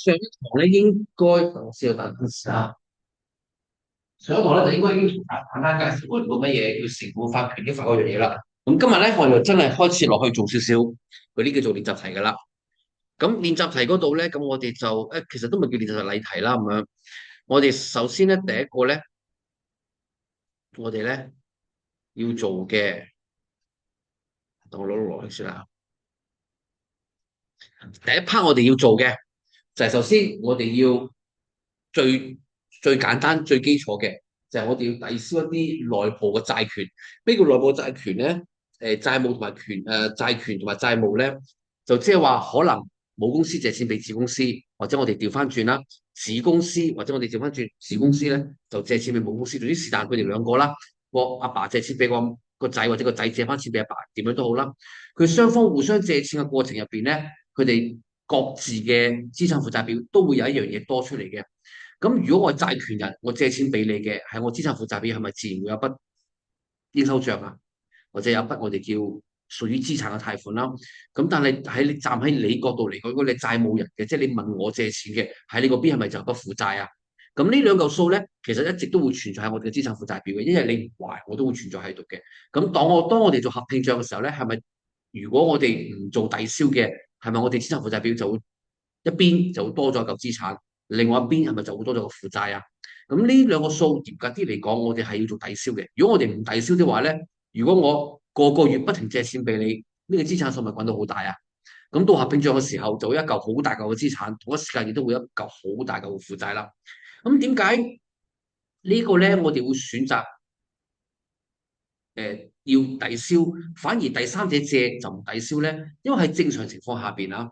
上一堂咧應該等我先等陣時啊。上一堂咧就應該已經簡單介紹過乜嘢叫成本法、權益法嗰樣嘢啦。咁今日咧我哋就真係開始落去做少少嗰啲叫做練習題㗎啦。咁練習題嗰度咧，咁我哋就其實都唔係叫練習題例題啦咁樣。我哋首先咧第一個咧，我哋咧要做嘅，等我攞落去先啦。第一 part 我哋要做嘅就係首先我哋要最簡單最基礎嘅就係我哋要抵消一啲內部嘅債權。咩叫內部債權咧？債務同埋債權同埋債務咧，就即係話可能母公司借錢俾子公司，或者我哋調翻轉啦，子公司或者我哋調翻轉子公司咧就借錢俾母公司，總之是但佢哋兩個啦。個阿爸借錢俾個仔，或者個仔借翻錢俾阿爸，點樣都好啦。佢雙方互相借錢嘅過程入邊咧，佢哋各自嘅資產負債表都會有一樣嘢多出嚟嘅。咁如果我係債權人，我借錢俾你嘅係我資產負債表，係咪自然會有筆應收帳啊？或者有一筆我哋叫屬於資產嘅貸款啦。咁但係站喺你角度嚟講，如果你係債務人嘅，即係你問我借錢嘅，喺你嗰邊係咪就有筆負債啊？咁呢兩嚿數咧，其實一直都會存在喺我哋嘅資產負債表嘅，因為你唔還，我都會存在喺度嘅。咁當我哋做合併帳嘅時候咧，係咪如果我哋唔做抵銷嘅，係咪我哋資產負債表就會一邊就會多咗一嚿資產，另外一邊係咪就會多咗個負債啊？咁呢兩個數嚴格啲嚟講，我哋係要做抵銷嘅。如果我哋唔抵銷的話咧，如果我個個月不停借錢俾你，呢個資產數咪滾到好大啊？咁到合併帳嘅時候，就會一嚿好大嚿嘅資產，同一時間亦都會有一嚿好大嚿嘅負債啦。咁點解呢個咧？我哋會選擇要抵消，反而第三者借就唔抵消咧？因為喺正常情況下邊啊，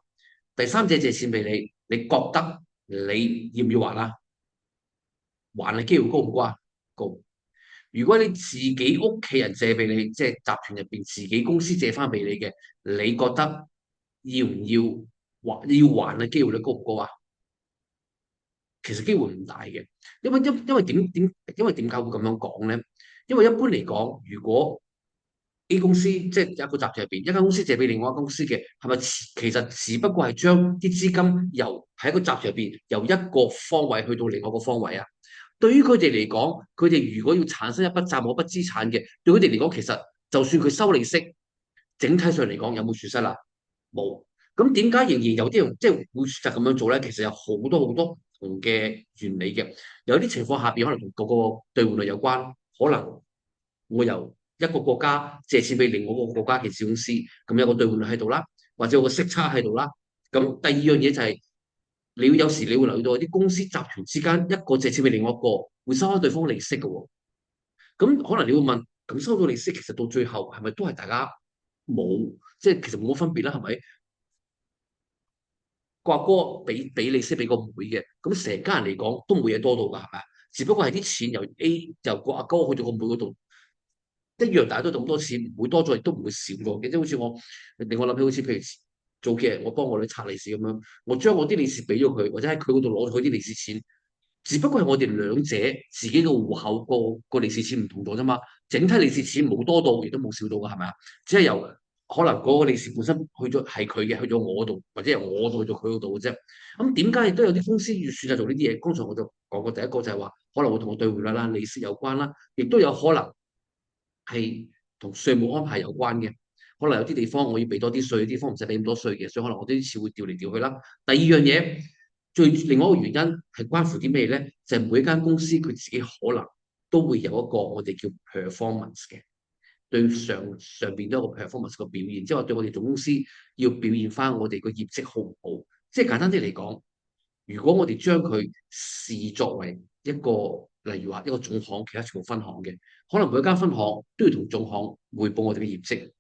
第三者借錢俾你，你覺得你要唔要還啊？還嘅機會高唔高啊？高。如果你自己屋企人借俾你，即係集團入邊自己公司借翻俾你嘅，你覺得要唔要還嘅機會率高唔高啊？其實機會唔大嘅，因為點解會咁樣講咧？因為一般嚟講，如果 A 公司即係一個集團入邊，一間公司借俾另外一間公司嘅，係咪其實只不過係將啲資金喺一個集團入邊由一個方位去到另外一個方位啊？對於佢哋嚟講，佢哋如果要產生一筆債務、一筆資產嘅，對佢哋嚟講，其實就算佢收利息，整體上嚟講有冇損失啦？冇。咁點解仍然有啲人即係會選擇咁樣做咧？其實有好多好多唔同嘅原理嘅。有啲情況下邊可能同嗰個兌換率有關，可能我由一個國家借錢俾另外一個國家嘅子公司，咁有個兌換率喺度啦，或者有個息差喺度啦。咁第二樣嘢就係、你有時你會留意到啲公司集團之間一個借錢俾另外一個，會收翻對方利息嘅喎。咁可能你會問，咁收到利息其實到最後係咪都係大家冇，即係其實冇乜分別啦？係咪？個阿哥俾利息俾個妹嘅，咁成家人嚟講都冇嘢多到㗎，係咪？只不過係啲錢由個阿哥去到個妹嗰度，一樣大家都咁多錢，唔會多咗亦都唔會少咗嘅。即係好似令我諗起好似譬如早幾日我幫我女拆利是咁樣，我將我啲利是俾咗佢，或者喺佢嗰度攞咗佢啲利是錢，只不過係我哋兩者自己嘅戶口個利是錢唔同咗啫嘛。整體利是錢冇多到，亦都冇少到㗎，係咪啊？只係由可能嗰個利是本身去咗係佢嘅，去咗我度，或者由我度去咗佢嗰度嘅啫。咁點解亦都有啲公司要選擇做呢啲嘢？剛才我就講過第一個就係話，可能會同我兌換率啦、利息有關啦，亦都有可能係同稅務安排有關嘅。可能有啲地方我要俾多啲稅，有啲地方唔使俾咁多稅嘅，所以可能我啲錢會調嚟調去啦。第二樣嘢，另外一個原因係關乎啲咩咧？就係每一間公司佢自己可能都會有一個我哋叫 performance 嘅。對上邊都有個 performance 個表現，即係話對我哋總公司要表現翻我哋個業績好唔好？即係簡單啲嚟講，如果我哋將佢視作為一個，例如話一個總行，其他全部分行嘅，可能每一間分行都要同總行匯報我哋嘅業績，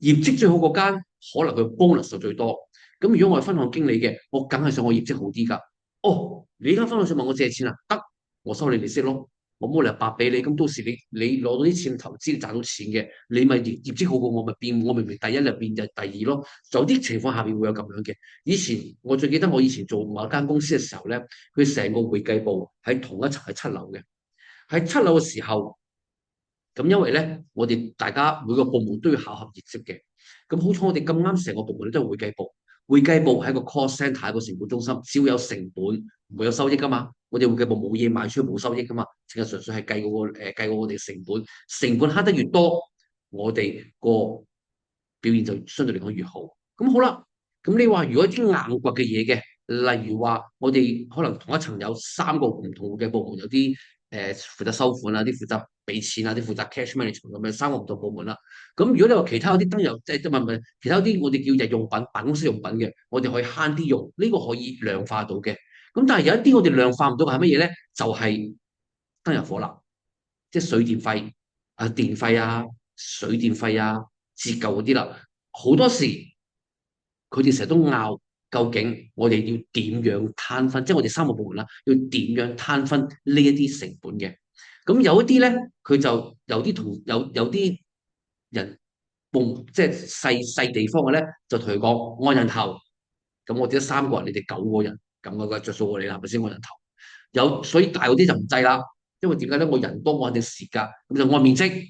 業績最好嗰間，可能佢 bonus 就最多。咁如果我係分行經理嘅，我梗係想我業績好啲㗎。哦，你呢間分行想問我借錢啊？得，我收你利息咯。我冇理由白俾你，咁到時你攞到啲錢投資賺到錢嘅，你咪業績好過我咪變，我明明第一就變就第二咯。有啲情況下邊會有咁樣嘅。以前我最記得我以前做某間公司嘅時候咧，佢成個會計部喺同一層係七樓嘅，喺七樓嘅時候，咁因為咧我哋大家每個部門都要考核業績嘅，咁好彩我哋咁啱成個部門都係會計部，會計部係一個 call centre 一個成本中心，只要有成本，唔會有收益噶嘛。我哋會計部冇嘢賣出去冇收益噶嘛，淨係純粹係計我哋成本，成本慳得越多，我哋個表現就相對嚟講越好。咁好啦，咁你話如果啲硬掘嘅嘢嘅，例如話我哋可能同一層有三個唔同嘅部門，有啲負責收款啊，啲負責俾錢啊，啲負責 cash management 咁樣三個唔同部門啦。咁如果你話其他有啲燈油，即係唔係其他有啲我哋叫日用品、辦公室用品嘅，我哋可以慳啲用，呢個可以量化到嘅。咁但係有一啲我哋量化唔到嘅係乜嘢咧？就係燈油火蠟，即係水電費啊、電費啊、水電費啊、折舊嗰啲啦。好多時佢哋成日都拗，究竟我哋要點樣攤分？即係我哋三個部門啦，要點樣攤分呢一啲成本嘅？咁有一啲咧，佢就有啲人部即係細地方嘅咧，就同佢講按人頭。咁我哋得三個人，你哋9個人，咁我個着數過你啦，係咪先按人頭？所以大嗰啲就唔制啦，因為點解咧？我人多，我肯定時間，咁就按面積。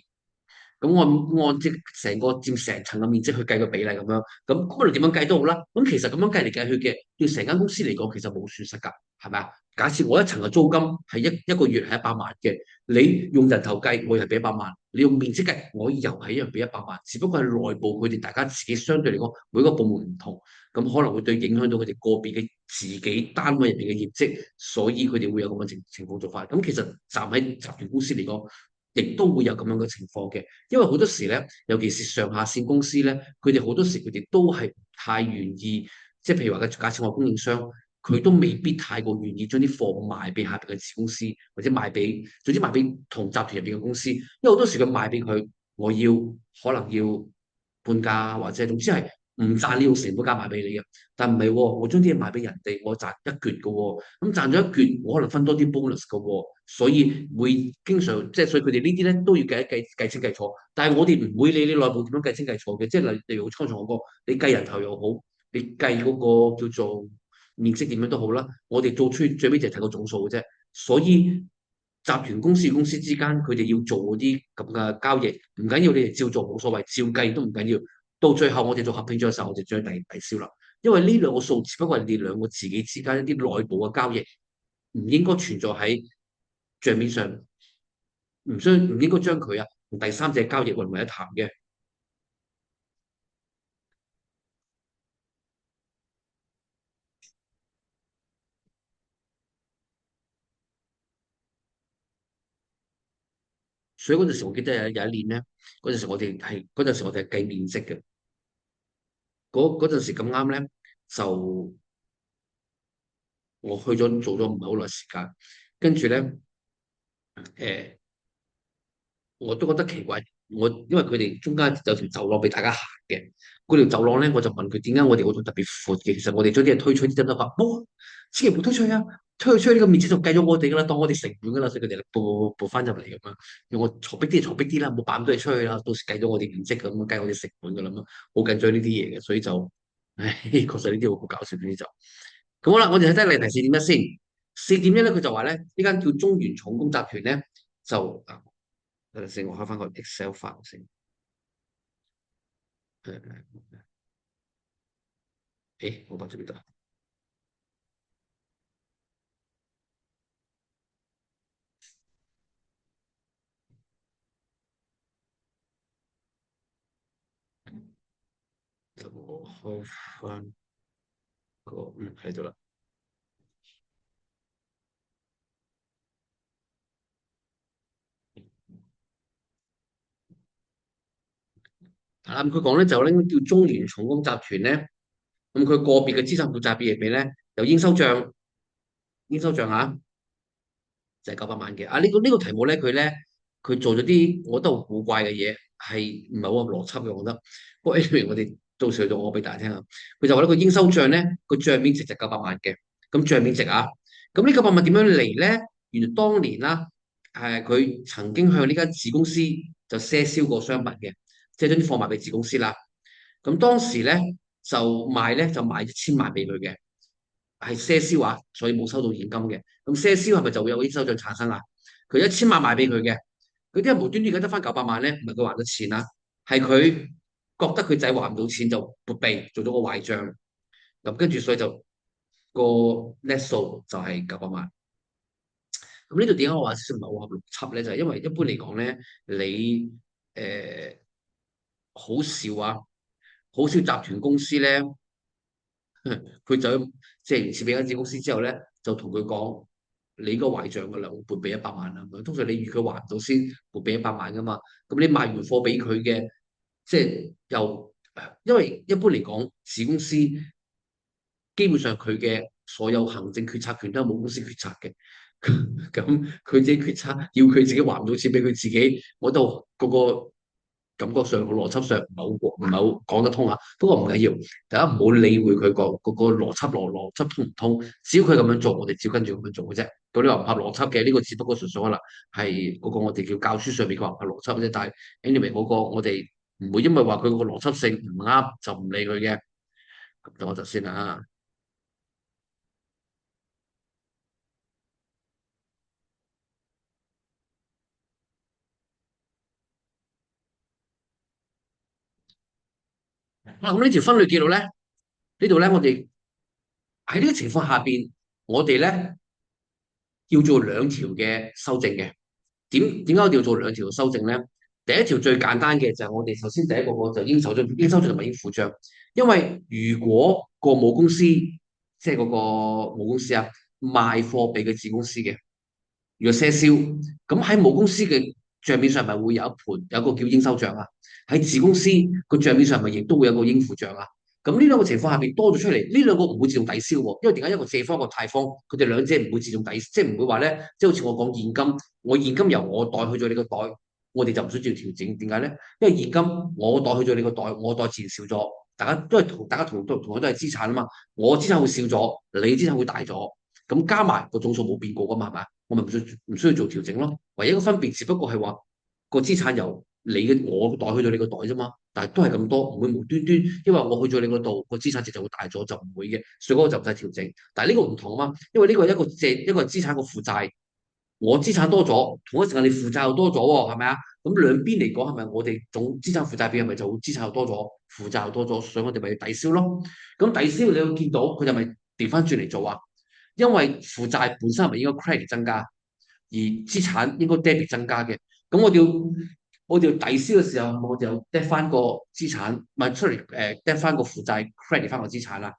咁按即成個佔成層嘅面積去計個比例咁樣，咁無論點樣計都好啦。咁其實咁樣計嚟計去嘅，對成間公司嚟講其實冇損失㗎，係咪啊？假設我一層嘅租金係一個月係100萬嘅，你用人頭計，我又係俾100萬；你用面積計，我又係一樣俾100萬。只不過係內部佢哋大家自己相對嚟講，每個部門唔同，咁可能會對影響到佢哋個別嘅自己單位入邊嘅業績，所以佢哋會有咁嘅情況做法。咁其實站喺集團公司嚟講，亦都會有咁樣嘅情況嘅。因為好多時咧，尤其是上下線公司咧，佢哋好多時佢哋都係唔太願意，即係譬如話嘅假設我供應商，佢都未必太過願意將啲貨賣俾下邊嘅子公司，或者賣俾，總之賣俾同集團入邊嘅公司。因為好多時佢賣俾佢，我要可能要半價，或者總之係唔賺呢個成本價賣俾你嘅。但唔係喎，我將啲嘢賣俾人哋，我賺一橛嘅喎。咁賺咗一橛，我可能分多啲 bonus 嘅喎。所以會經常即係，所以佢哋呢啲咧都要計清計錯。但係我哋唔會理你內部點樣計清計錯嘅，即係例如剛才我講，你計人頭又好，你計嗰個叫做面積點樣都好啦。我哋做出最尾就係睇個總數嘅啫。所以集團公司與公司之間，佢哋要做嗰啲咁嘅交易，唔緊要，你哋照做冇所謂，照計都唔緊要。到最後我哋做合併咗嘅時候，我哋將抵消啦。因為呢兩個數字不過係你兩個自己之間一啲內部嘅交易，唔應該存在喺帳面上，唔應該將佢啊同第三者交易混為一談嘅。所以嗰陣時，我記得有一年咧，嗰陣時我哋係計面積嘅。嗰陣時咁啱咧，就我去咗做咗唔係好耐時間，跟住咧誒。我都覺得奇怪，因為佢哋中間有條走廊俾大家行嘅，嗰條走廊咧，我就問佢點解我哋嗰度特別闊嘅？其實我哋將啲嘢推出啲得唔得？冇，千祈唔好推出去啊！推出去呢個面積就計咗我哋噶啦，當我哋成本噶啦，所以佢哋撥翻入嚟咁樣，叫我坐逼啲就坐逼啲啦，冇擺咁多嘢出去啦，到時計咗我哋面積咁樣，計我哋成本噶啦，咁好緊張呢啲嘢嘅，所以就，唉，確實呢啲好搞笑呢啲就。咁好啦，我哋睇睇例題4.1先。4.1咧，佢就話咧，呢間叫中原重工集團咧，就等陣先，我開翻個 Excel file 先。我把這邊得。等我開翻喺度啦。咁佢講咧就咧叫中原重工集團咧，咁佢個別嘅資產負債表入邊咧有應收帳，應收帳啊，就係900萬嘅。呢個題目咧，佢做咗啲我覺得好古怪嘅嘢，係唔係好合邏輯嘅？我覺得。不過 anyway，我哋到時就我俾大家聽下。佢就話咧個應收帳咧個帳面值就900萬嘅，咁帳面值啊，咁呢900萬點樣嚟咧？原來當年啦，佢曾經向呢間子公司就賒銷過商品嘅，即係將啲貨賣俾子公司啦。咁當時咧就賣1000萬俾佢嘅。係賒銷啊，所以冇收到現金嘅。咁賒銷係咪就會有啲收賬產生啊？佢1000萬賣俾佢嘅，佢啲人無端端而家得翻900萬咧，唔係佢還咗錢啦，係佢覺得佢仔還唔到錢就撥備做咗個壞賬。咁跟住所以就個 net 數就係900萬。咁呢度點解我話少少唔係好合邏輯咧？就係、因為一般嚟講咧，你好少啊，好少集團公司咧，佢就借完錢俾間子公司之後咧，就同佢講你個壞帳嘅啦，我撥俾100萬啦。通常你預佢還唔到先撥俾100萬噶嘛。咁你賣完貨俾佢嘅，即係又因為一般嚟講，子公司基本上佢嘅所有行政決策權都係母公司決策嘅。咁佢自己決策，要佢自己還唔到錢俾佢自己，我都嗰個感覺上個邏輯上唔係好講得通啊。不過唔緊要，大家唔好理會佢個邏輯通唔通，只要佢咁樣做，我哋只要跟住咁樣做嘅啫。咁你話唔合邏輯嘅呢個，只不過純粹可能係嗰個我哋叫教書上面佢話唔合邏輯啫。但係 anyway 嗰個我哋唔會因為話佢個邏輯性唔啱就唔理佢嘅。咁等我就先啦。咁呢條分類記錄咧，呢度咧我哋喺呢個情況下邊，我哋咧要做兩條嘅修正嘅。點解我哋要做兩條修正咧？第一條最簡單嘅就係我哋首先第一個就應收帳，應收帳同埋應付帳。因為如果個母公司即係嗰個母公司啊賣貨俾個子公司嘅，如果賒銷，咁喺母公司嘅帳面上咪會有一盤有個叫應收帳啊？喺子公司個帳面上咪亦都會有個應付帳啊？咁呢兩個情況下邊多咗出嚟，呢兩個唔會自動抵消喎，因為點解一個借方一個貸方，佢哋兩者唔會自動抵，即係唔會話咧，即係好似我講現金，我現金由我袋去咗你個袋，我哋就唔需要調整，點解咧？因為現金我袋去咗你個袋，我袋自然少咗，大家都係同大家同樣都係資產啊嘛，我資產會少咗，你資產會大咗，咁加埋個總數冇變過噶嘛，係咪？我咪唔需要做調整咯，唯一一個分別只不過係話個資產由我袋去到你個袋啫嘛，但係都係咁多，唔會無端端因為我去咗你嗰度個資產值就會大咗，就唔會嘅，所以嗰個就唔使調整。但係呢個唔同啊嘛，因為呢個係一個係資產個負債，我資產多咗，同一時間你負債又多咗喎，係咪啊？咁兩邊嚟講係咪我哋總資產負債比係咪就資產又多咗，負債又多咗，所以我哋咪要抵消咯。咁抵消你會見到佢就咪調翻轉嚟做啊？因為負債本身係咪應該 credit 增加，而資產應該 debit 增加嘅。咁我哋要抵消嘅時候，我哋就 debt 翻個資產，唔係出嚟debt 翻個負債 credit 翻個資產啦。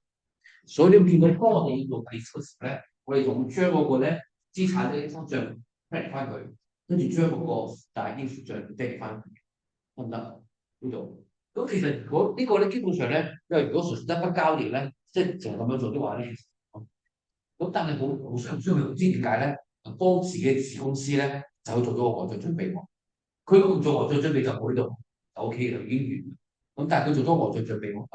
所以你會見到，當我哋要做抵消嘅時候咧，我哋仲將嗰個咧資產嘅應收帳 credit 翻佢，跟住將嗰個負債應付帳 debit 翻佢，得唔得？呢度咁其實如果呢個咧，基本上咧，因為如果純粹得筆交易咧，即係淨係咁樣做的話咧。咁但係好需要佢唔知點解咧，幫自己子公司咧就去做咗個外賬準備喎。佢如果唔做外賬準備就冇呢度就 OK 啦，已經完啦。咁但係佢做咗外賬準備喎。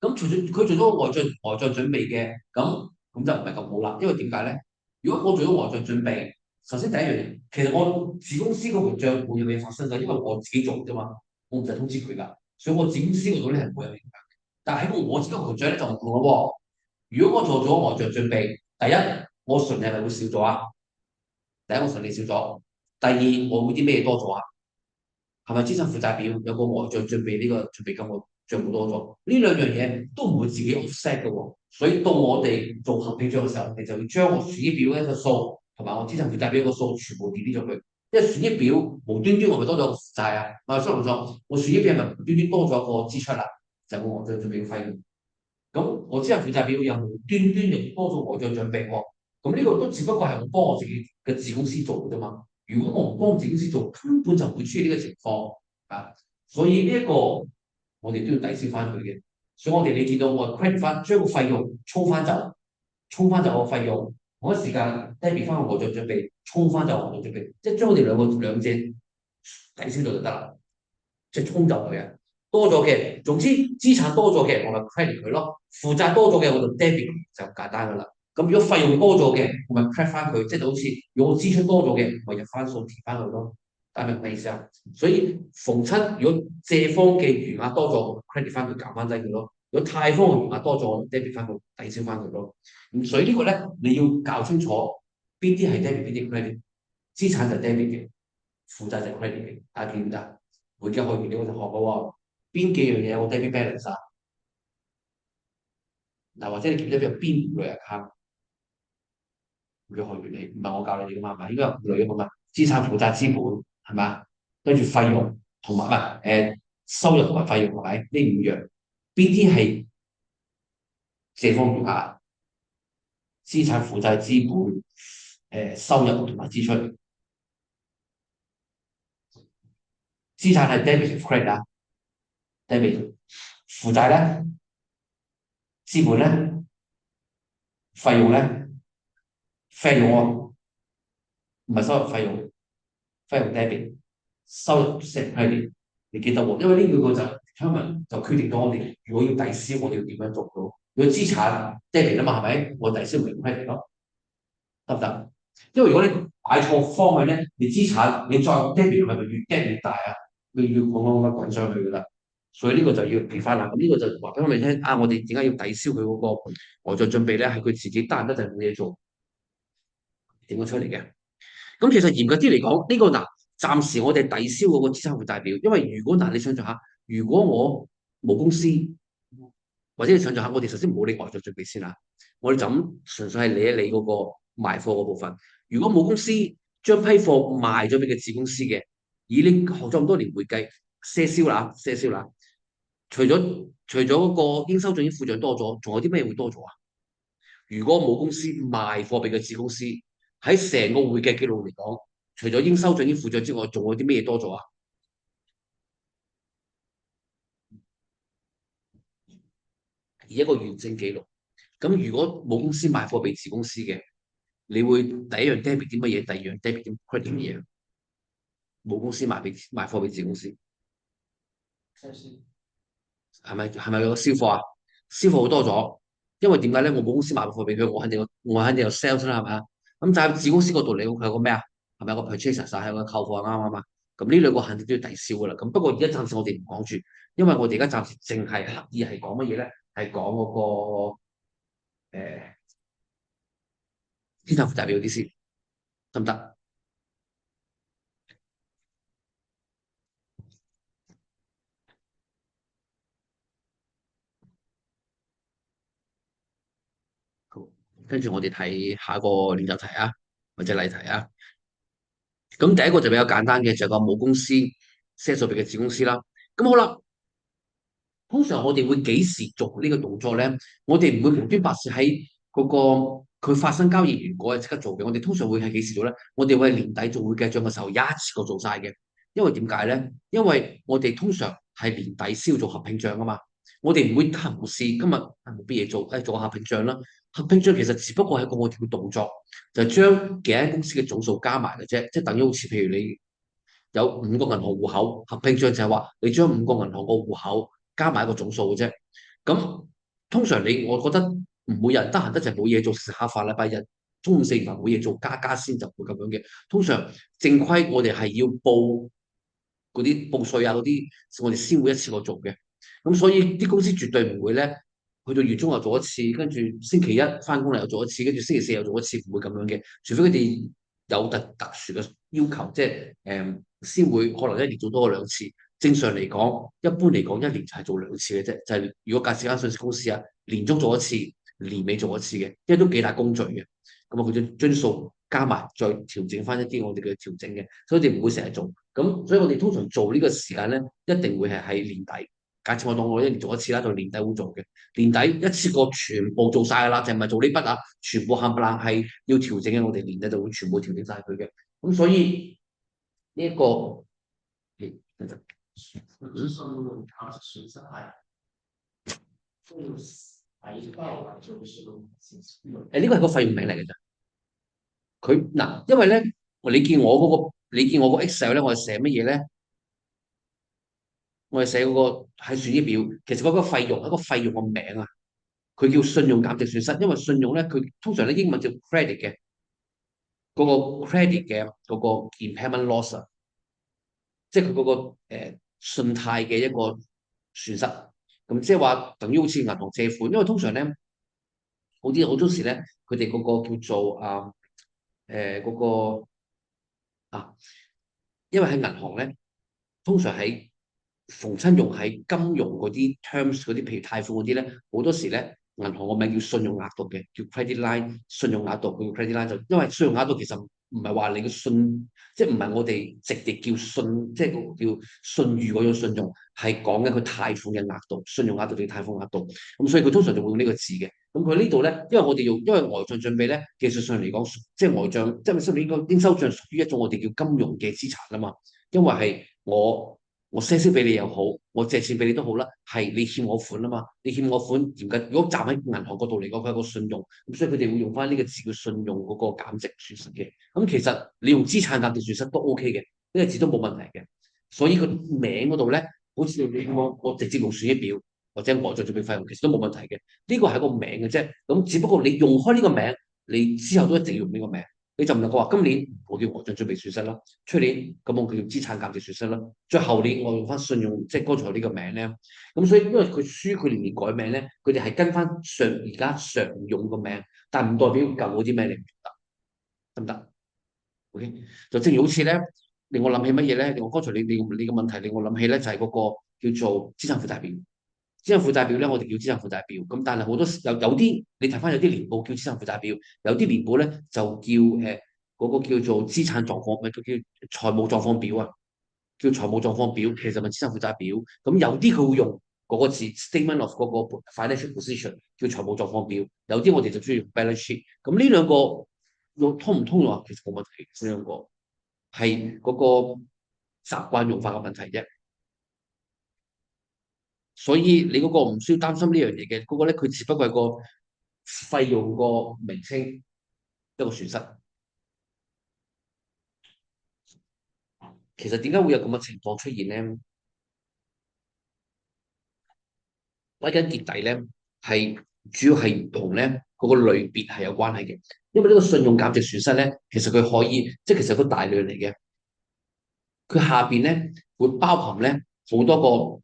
咁除咗佢做咗個外賬準備嘅，咁就唔係咁好啦。因為點解咧？如果我做咗外賬準備，首先第一樣嘢，其實我子公司嗰盤帳冇嘢發生㗎，因為我自己做啫嘛，我唔使通知佢㗎，所以我子公司嗰度咧係冇有影響。但係喺我自己個盤帳咧就唔同咯喎。如果我做咗外賬準備，第一我純利係咪會少咗啊？第一我純利少咗，第二我會啲咩多咗啊？係咪資產負債表有個外賬準備呢個準備金我帳戶多咗？呢兩樣嘢都唔會自己 offset 嘅喎，所以到我哋做合併帳嘅時候，我哋就要將我損益表一個數同埋我資產負債表一個數全部 delete 咗佢，因為損益表無端端我咪多咗個負債啊？啊，錯唔錯？我損益表係咪無端端多咗個支出啦？就係我外賬準備嘅費用。咁我資產負債表又無端端地多咗外賬準備喎，咁呢個都只不過係我幫我自己嘅子公司做嘅啫嘛。如果我唔幫自己公司做，根本就唔會出現呢個情況啊。所以呢一個我哋都要抵消翻佢嘅。所以我哋你見到我 credit 翻，將個費用沖翻走，沖翻走個費用，同一時間 debit 翻個外賬準備，沖翻走外賬準備，即係將我哋兩者抵消咗就得啦。即係沖走佢啊！多咗嘅，總之資產多咗嘅，我咪 credit 佢咯；負債多咗嘅，我就 debit 就簡單噶啦。咁如果費用多咗嘅，我咪 credit 翻佢，即係好似如果我支出多咗嘅，咪入翻數填翻佢咯。大明唔明意思啊？所以逢親如果借方嘅餘額多咗，credit 翻佢減翻低佢咯；如果貸方嘅餘額多咗，debit 翻佢抵消翻佢咯。咁所以個呢個咧，你要搞清楚邊啲係 debit，邊啲 credit，資產就 debit 嘅，負債就 credit 嘅，大家記唔記得？會計學完你會學嘅喎，邊幾樣嘢我 debit balance 啊？嗱，或者你記唔記得有邊五類 account？佢學原理唔係我教你哋噶嘛，係咪？應該有五類噶嘛，資產負債資本係嘛？跟住費用同埋唔係收入同埋費用係咪？呢五樣邊啲係借方面啊？資產負債資本收入同埋支出。資產係 debit credit 啊，debit 負債咧，資本咧，費用咧，費用喎，唔係收入費用，費用 debit，收入 credit，你記得喎？因為呢幾個就 就決定咗我哋如果要抵消，我哋要點樣做咯？如果資產 debit 啊嘛，係咪？我抵消咪 credit 咯，得唔得？因為如果你擺錯方向咧，你資產你再 debit 係咪越 debit 越大啊？你要咁滾上去噶啦。所以呢個就要記翻啦。咁呢個就話俾我哋聽啊！我哋點解要抵消佢嗰個外在準備咧？係佢自己得閒得滯冇嘢做，點樣出嚟嘅？咁其實嚴格啲嚟講，呢個嗱，暫時我哋抵消嗰個資產負債表，因為如果嗱，你想象下，如果我冇公司，或者你想象下，我哋首先唔好理外在準備先啦，我哋就咁純粹係理一理嗰個賣貨嗰部分。如果冇公司將批貨賣咗俾個子公司嘅，以你學咗咁多年會計，賒銷啦，賒銷啦，除咗嗰個應收賬應付賬多咗，仲有啲咩會多咗啊？如果冇公司賣貨俾個子公司，喺成個會計記錄嚟講，除咗應收賬應付賬之外，仲有啲咩多咗啊？而一個完整記錄。咁如果冇公司賣貨俾子公司嘅，你會第一樣 debit 啲乜嘢？第二樣 debit 啲 credit 啲乜嘢？冇公司賣貨俾子公司，係咪有個銷貨啊？銷貨好多咗，因為點解咧？我冇公司賣貨俾佢，我肯定有 sales 啦，係咪啊？咁就喺子公司嗰度，你佢有個咩啊？係咪有個 purchaser 係有個購貨啱啱嘛？咁呢兩個肯定都要抵消噶啦。咁不過而家暫時我哋唔講住，因為我哋而家暫時淨係刻意係講乜嘢咧？係講嗰個資產負債表啲先，得唔得？好，跟住我哋睇下一個練習題啊，或者例題啊。咁第一個就比較簡單嘅，就係個母公司 set 數俾嘅子公司啦。咁好啦，通常我哋會幾時做呢個動作咧？我哋唔會無端白事喺嗰個佢發生交易完嗰日即刻做嘅。我哋通常會係幾時做咧？我哋會係年底做會計帳嘅時候一次過做晒嘅。因為點解咧？因為我哋通常係年底先要做合併帳啊嘛。我哋唔會得閒無事，今日冇乜嘢做，做下合併帳啦。合併帳其實只不過係一個我哋嘅動作，就係將幾間公司嘅總數加埋嘅啫，即係等於好似譬如你有五個銀行戶口，合併帳就係話你將五個銀行個戶口加埋一個總數嘅啫。咁通常我覺得唔會有人得閒得滯冇嘢做，下個禮拜日中午食完飯冇嘢做，加加先就會咁樣嘅。通常正規我哋係要報嗰啲報稅啊嗰啲，我哋先會一次過做嘅。咁所以啲公司絕對唔會咧，去到月中又做一次，跟住星期一翻工嚟又做一次，跟住星期四又做一次，唔會咁樣嘅。除非佢哋有特殊嘅要求，即係先會可能一年做多過兩次。正常嚟講，一般嚟講，一年就係做兩次嘅啫。就係如果介紹間上市公司啊，年中做一次，年尾做一次嘅，因為都幾大工序嘅。咁啊，佢將啲數加埋，再調整翻一啲我哋嘅調整嘅，所以我哋唔會成日做。咁所以我哋通常做呢個時間咧，一定會係喺年底。假設我當我一年做一次啦，就年底會做嘅。年底一次過全部做晒噶啦，就唔係做呢筆啊，全部冚唪唥係要調整嘅。我哋年底就會全部調整晒佢嘅。咁所以呢一個，呢個係個費用名嚟嘅啫。佢嗱，因為咧，你見我個 Excel 咧，我係寫乜嘢咧？我係寫嗰個喺損益表，其實嗰個費用係一個費用個名啊。佢叫信用減值損失，因為信用咧，佢通常咧英文叫 credit 嘅，嗰個 credit 嘅嗰個 impairment loss 啊，即係佢嗰個信貸嘅一個損失。咁即係話等於好似銀行借款，因為通常咧好多時咧，佢哋嗰個叫做嗰個啊，因為喺銀行咧，通常喺逢親用喺金融嗰啲 terms 嗰啲，譬如貸款嗰啲咧，好多時咧。銀行個名叫信用額度嘅，叫 credit line，信用額度佢叫 credit line 就因為信用額度其實唔係話你嘅信，即係唔係我哋直譯叫信，即係叫信譽嗰種信用，係講緊佢貸款嘅額度，信用額度定貸款額度。咁所以佢通常就會用呢個字嘅。咁佢呢度咧，因為我哋用因為呆賬準備咧，技術上嚟講，即係呆賬，即係咪應收賬屬於一種我哋叫金融嘅資產啊嘛。因為係我 send 息俾你又好，我借錢俾你都好啦，係你欠我款啊嘛，你欠我款，嚴格如果站喺銀行角度嚟講，佢係個信用，咁所以佢哋會用翻呢個字叫信用嗰個減值損失嘅。咁其實你用資產減值損失都 OK 嘅，呢個字都冇問題嘅。所以個名嗰度咧，好似你我直接用損益表或者呆賬準備費用，其實都冇問題嘅。呢個係個名嘅啫，咁只不過你用開呢個名，你之後都一定要用呢個名。你就唔能夠話今年我叫呆賬準備損失啦，出年咁我叫資產減值損失啦，再後年我用翻信用，即係剛才呢個名咧。咁所以因為佢書佢年年改名咧，佢哋係跟翻而家常用個名，但唔代表舊嗰啲名你唔得，得唔得？OK，就正如好似咧，令我諗起乜嘢咧？我剛才你個問題令我諗起咧，就係嗰個叫做資產負債表。資產負債表咧，我哋叫資產負債表。咁但係好多有啲你睇翻有啲年報叫資產負債表，有啲年報咧就叫嗰個叫做資產狀況，咪叫財務狀況表啊，叫財務狀況表，其實咪資產負債表。咁有啲佢會用嗰個字 statement of 嗰個 financial position 叫財務狀況表，有啲我哋就中意用 balance sheet。咁呢兩個用通唔通用啊？其實冇問題，呢兩個係嗰個習慣用法嘅問題啫。所以你嗰個唔需要擔心呢樣嘢嘅，嗰個咧佢只不過係個費用個名稱一個損失。其實點解會有咁嘅情況出現咧？歸根結底咧，係主要係同咧嗰個類別係有關係嘅。因為呢個信用減值損失咧，其實佢可以即係其實個大量嚟嘅，佢下邊咧會包含咧好多個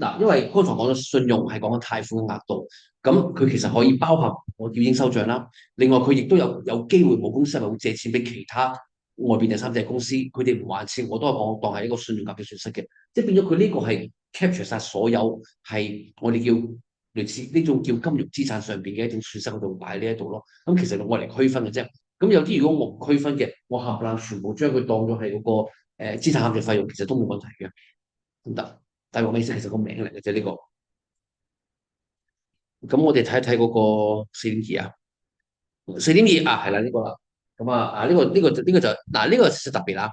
嗱，因為剛才講咗信用係講緊貸款嘅額度，咁佢其實可以包含我叫應收賬啦。另外佢亦都有機會冇公司係咪會借錢俾其他外邊第三者公司，佢哋唔還錢，我都係講當係一個信用減值損失嘅，即係變咗佢呢個係 capture 晒所有係我哋叫類似呢種叫金融資產上邊嘅一種損失嗰度擺呢一度咯。咁其實用我嚟區分嘅啫。咁有啲如果我唔區分嘅，我冚唪唥全部將佢當咗係嗰個資產減值費用，其實都冇問題嘅，唔得。但係我意思其實個名嚟嘅啫，呢個。咁我哋睇一睇嗰個4.2啊，4.2啊，係啦呢個啦。咁呢個就嗱呢個其實特別啦。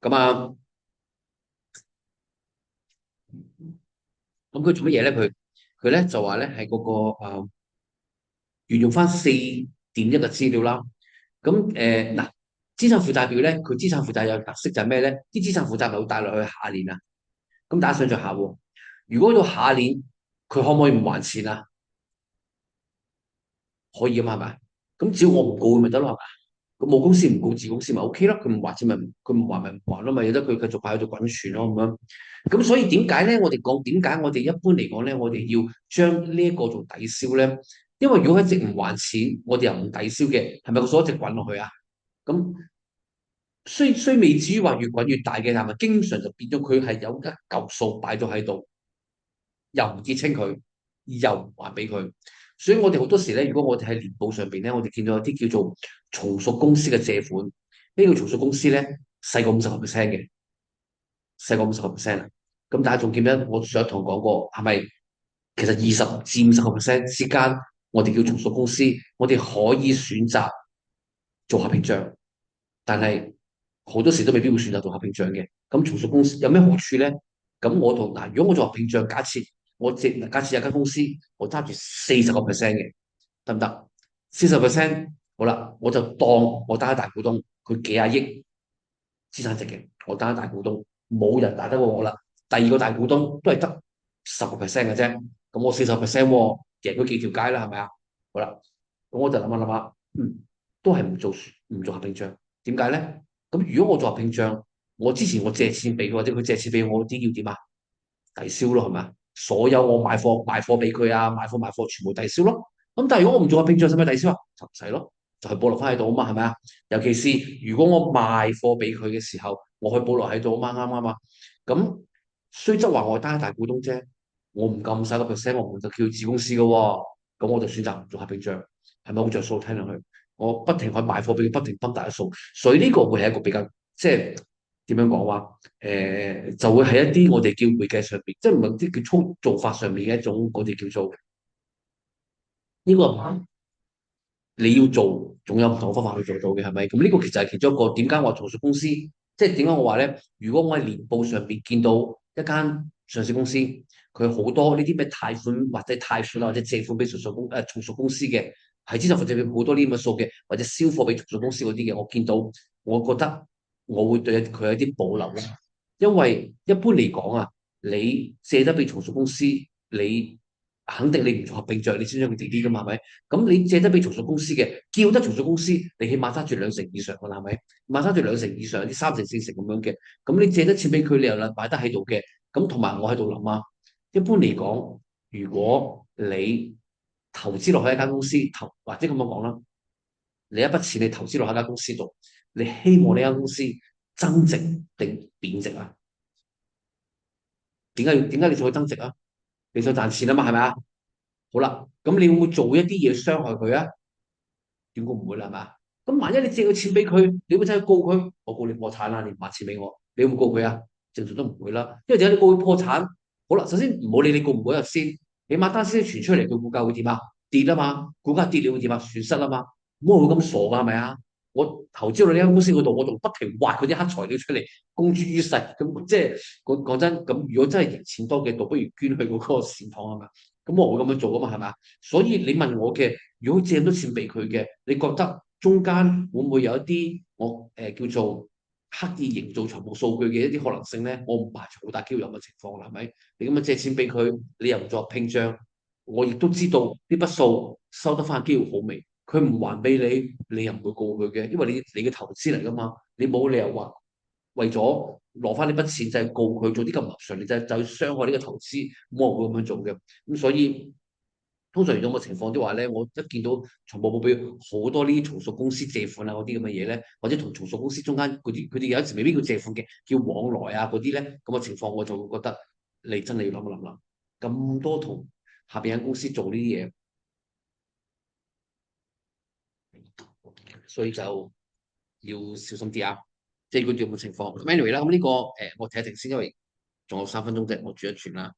咁咁佢做乜嘢咧？佢咧就話咧係嗰個沿用翻4.1嘅資料啦。咁嗱，資產負債表咧，佢資產負債有特色就係咩咧？啲資產負債咪會帶落去下年啊。咁大家想象下喎，如果到下年佢可唔可以唔還錢啊？可以啊嘛，係咪？咁只要我唔告佢咪得咯，係咪？咁冇公司唔告，自公司咪 OK 咯。佢唔還錢咪佢唔還咪唔還咯，咪由得佢繼續擺喺度滾存咯咁樣。咁所以點解咧？我哋講點解我哋一般嚟講咧，我哋要將呢一個做抵消咧？因為如果一直唔還錢，我哋又唔抵消嘅，係咪個數一直滾落去啊？咁雖未至於話越滾越大嘅，但係經常就變咗佢係有一嚿數擺咗喺度。又唔結清佢，又唔還俾佢，所以我哋好多時咧，如果我哋喺年報上邊咧，我哋見到有啲叫做從屬公司嘅借款，呢個從屬公司咧細過50%嘅，細過50%啊。咁大家仲記得我上一堂講過，係咪其實20至50%之間，我哋叫從屬公司，我哋可以選擇做合併帳，但係好多時都未必會選擇做合併帳嘅。咁從屬公司有咩好處咧？咁我同嗱，如果我做合併帳，假設有間公司，我揸住40%嘅，得唔得？40%好啦，我就當我單一大股東，佢幾廿億資產值嘅，我單一大股東，冇人大得過我啦。第二個大股東都係得10%嘅啫，咁我40%喎，贏咗幾條街啦，係咪啊？好啦，咁我就諗下諗下，都係唔做合併帳，點解咧？咁如果我做合併帳，我之前我借錢俾佢，或者佢借錢俾我啲要點啊？抵消咯，係咪啊？所有我賣貨俾佢啊，賣貨全部抵消咯。咁但係如果我唔做合併帳，使唔使抵消啊？就唔使咯，就係保留翻喺度啊嘛，係咪啊？尤其是如果我賣貨俾佢嘅時候，我可以保留喺度啊嘛，啱唔啱啊？咁雖則話我係單一大股東啫，我唔夠50%，我唔就叫子公司噶喎。咁我就選擇唔做合併賬，係咪好着數？聽落去，我不停去賣貨俾佢，不停分大嘅數，所以呢個會係一個比較即係點樣講話？就會係一啲我哋叫會計上邊，即係唔係啲叫操做法上面嘅一種，我哋叫做呢個你要做，總有唔同嘅方法去做到嘅，係咪？咁呢個其實係其中一個點解我從屬公司，即係點解我話咧？如果我喺年報上邊見到一間上市公司，佢好多呢啲咩貸款或者借款俾從屬公司嘅，係資產負債表好多呢咁嘅數嘅，或者銷貨俾從屬公司嗰啲嘅，我見到，我覺得我會對佢有啲保留啦。因為一般嚟講啊，你借得俾從屬公司，你肯定你唔做合併賬，你先將佢跌啲噶嘛，係咪？咁你借得俾從屬公司嘅，叫得從屬公司，你起碼揸住兩成以上噶啦，係咪？買揸住兩成以上，啲三成四成咁樣嘅，咁你借得錢俾佢，你又擺得喺度嘅，咁同埋我喺度諗啊，一般嚟講，如果你投資落去一間公司，或者咁樣講啦，你一筆錢你投資落喺間公司度，你希望呢間公司增值定貶值啊？點解你想去增值啊？你想賺錢啊嘛，係咪啊？好啦，咁你會唔會做一啲嘢傷害佢啊？點解唔會啦？係嘛？咁萬一你借個錢俾佢，你會真係告佢？我告你破產啦！你唔還錢俾我，你會唔會告佢啊？正常都唔會啦，因為點解你告佢破產？好啦，首先唔好理你告唔告入先，起碼單先傳出嚟，佢股價會點啊？跌啊嘛，股價跌你會點啊？損失啊嘛，冇人會咁傻噶，係咪啊？我投資到呢間公司嗰度，我仲不停挖嗰啲黑材料出嚟公諸於世，咁即係講真，咁如果真係贏錢多嘅，倒不如捐去嗰個善堂啊嘛。咁我會咁樣做啊嘛，係咪啊？所以你問我嘅，如果借咁多錢俾佢嘅，你覺得中間會唔會有一啲我叫做刻意營造財務數據嘅一啲可能性咧？我唔排除好大機會有咁嘅情況啦，係咪？你咁樣借錢俾佢，你又唔作拼帳，我亦都知道呢筆數收得翻機會好微。佢唔還俾你，你又唔會告佢嘅，因為你嘅投資嚟噶嘛，你冇理由話為咗攞翻呢筆錢就係告佢做啲咁唔合常理，就去傷害呢個投資，冇人會咁樣做嘅。咁所以通常遇到咁嘅情況的話咧，我一見到財務報表好多呢啲從屬公司借款啊嗰啲咁嘅嘢咧，或者同從屬公司中間嗰啲，佢哋有時未必叫借款嘅，叫往來啊嗰啲咧，咁嘅情況我就會覺得你真係要諗一諗啦。咁多同下邊間公司做呢啲嘢，所以就要小心啲啊！即係如果有冇情況，咁 anyway 啦，咁呢個我睇一睇先，因為仲有3分鐘啫，我轉一轉啦。